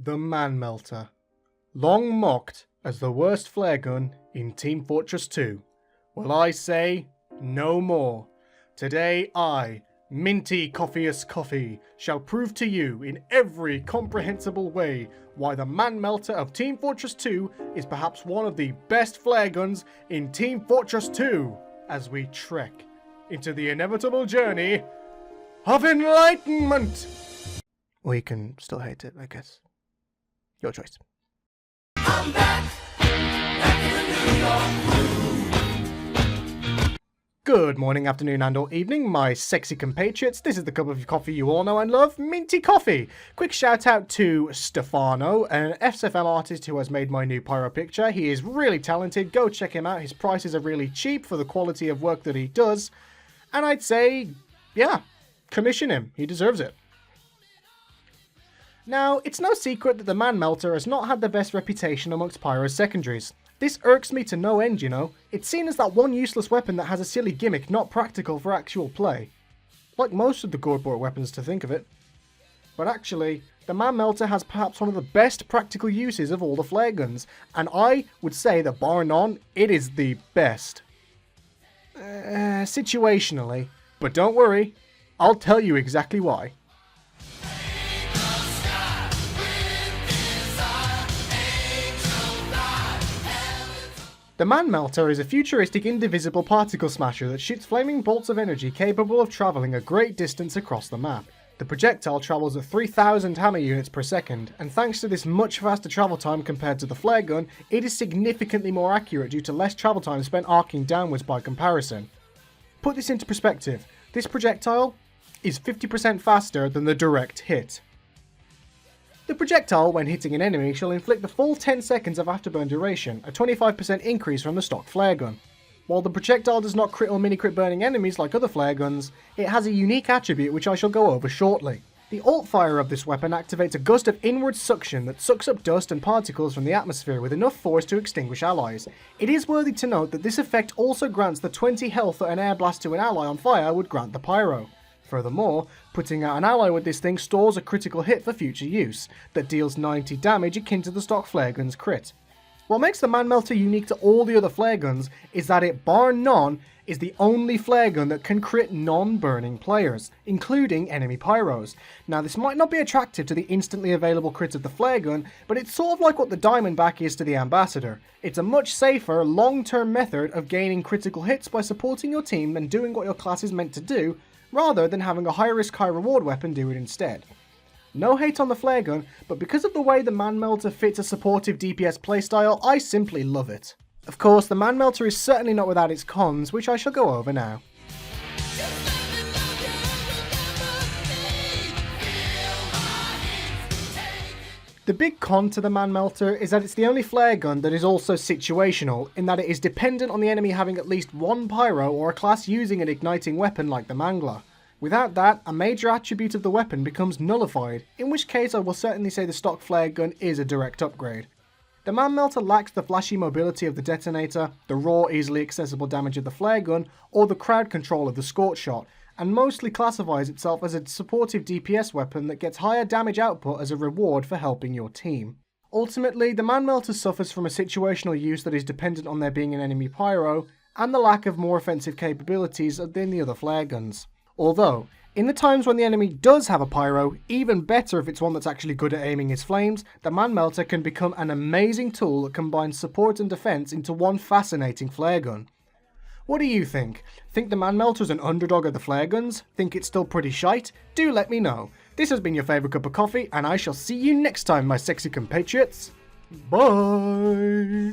the Manmelter, long mocked as the worst flare gun in Team Fortress 2. Well, I say no more. Today I, Minty Coffeeus Coffee, shall prove to you in every comprehensible way why the Manmelter of Team Fortress 2 is perhaps one of the best flare guns in Team Fortress 2 as we trek into the inevitable journey of enlightenment. Or you can still hate it, I guess. Your choice. I'm back Good morning, afternoon and or evening, my sexy compatriots. This is the cup of coffee you all know and love, Minty Coffee. Quick shout out to Stefano, an SFM artist who has made my new pyro picture. He is really talented. Go check him out. His prices are really cheap for the quality of work that he does. And I'd say, yeah, commission him. He deserves it. Now, it's no secret that the Manmelter has not had the best reputation amongst pyro secondaries. This irks me to no end, you know. It's seen as that one useless weapon that has a silly gimmick not practical for actual play. Like most of the Gourdbort weapons to think of it. But actually, the Manmelter has perhaps one of the best practical uses of all the flare guns, and I would say that bar none, it is the best. Situationally. But don't worry, I'll tell you exactly why. The Manmelter is a futuristic indivisible particle smasher that shoots flaming bolts of energy capable of travelling a great distance across the map. The projectile travels at 3000 hammer units per second, and thanks to this much faster travel time compared to the flare gun, it is significantly more accurate due to less travel time spent arcing downwards by comparison. Put this into perspective, this projectile is 50% faster than the direct hit. The projectile, when hitting an enemy, shall inflict the full 10 seconds of afterburn duration, a 25% increase from the stock flare gun. While the projectile does not crit or mini-crit burning enemies like other flare guns, it has a unique attribute which I shall go over shortly. The alt-fire of this weapon activates a gust of inward suction that sucks up dust and particles from the atmosphere with enough force to extinguish allies. It is worthy to note that this effect also grants the 20 health that an air blast to an ally on fire would grant the pyro. Furthermore, putting out an ally with this thing stores a critical hit for future use, that deals 90 damage akin to the stock flare gun's crit. What makes the Manmelter unique to all the other flare guns is that it, bar none, is the only flare gun that can crit non-burning players, including enemy pyros. Now this might not be attractive to the instantly available crit of the flare gun, but it's sort of like what the Diamondback is to the Ambassador. It's a much safer, long-term method of gaining critical hits by supporting your team and doing what your class is meant to do, rather than having a high-risk, high-reward weapon do it instead. No hate on the flare gun, but because of the way the Manmelter fits a supportive DPS playstyle, I simply love it. Of course, the Manmelter is certainly not without its cons, which I shall go over now. The big con to the Manmelter is that it's the only flare gun that is also situational, in that it is dependent on the enemy having at least one pyro or a class using an igniting weapon like the Mangler. Without that, a major attribute of the weapon becomes nullified, in which case I will certainly say the stock flare gun is a direct upgrade. The Manmelter lacks the flashy mobility of the detonator, the raw, easily accessible damage of the flare gun, or the crowd control of the Scorch Shot, and mostly classifies itself as a supportive DPS weapon that gets higher damage output as a reward for helping your team. Ultimately, the Manmelter suffers from a situational use that is dependent on there being an enemy pyro, and the lack of more offensive capabilities than the other flare guns. Although, in the times when the enemy does have a pyro, even better if it's one that's actually good at aiming his flames, the Manmelter can become an amazing tool that combines support and defense into one fascinating flare gun. What do you think? Think the Manmelter's an underdog of the flare guns? Think it's still pretty shite? Do let me know. This has been your favourite cup of coffee, and I shall see you next time, my sexy compatriots. Bye!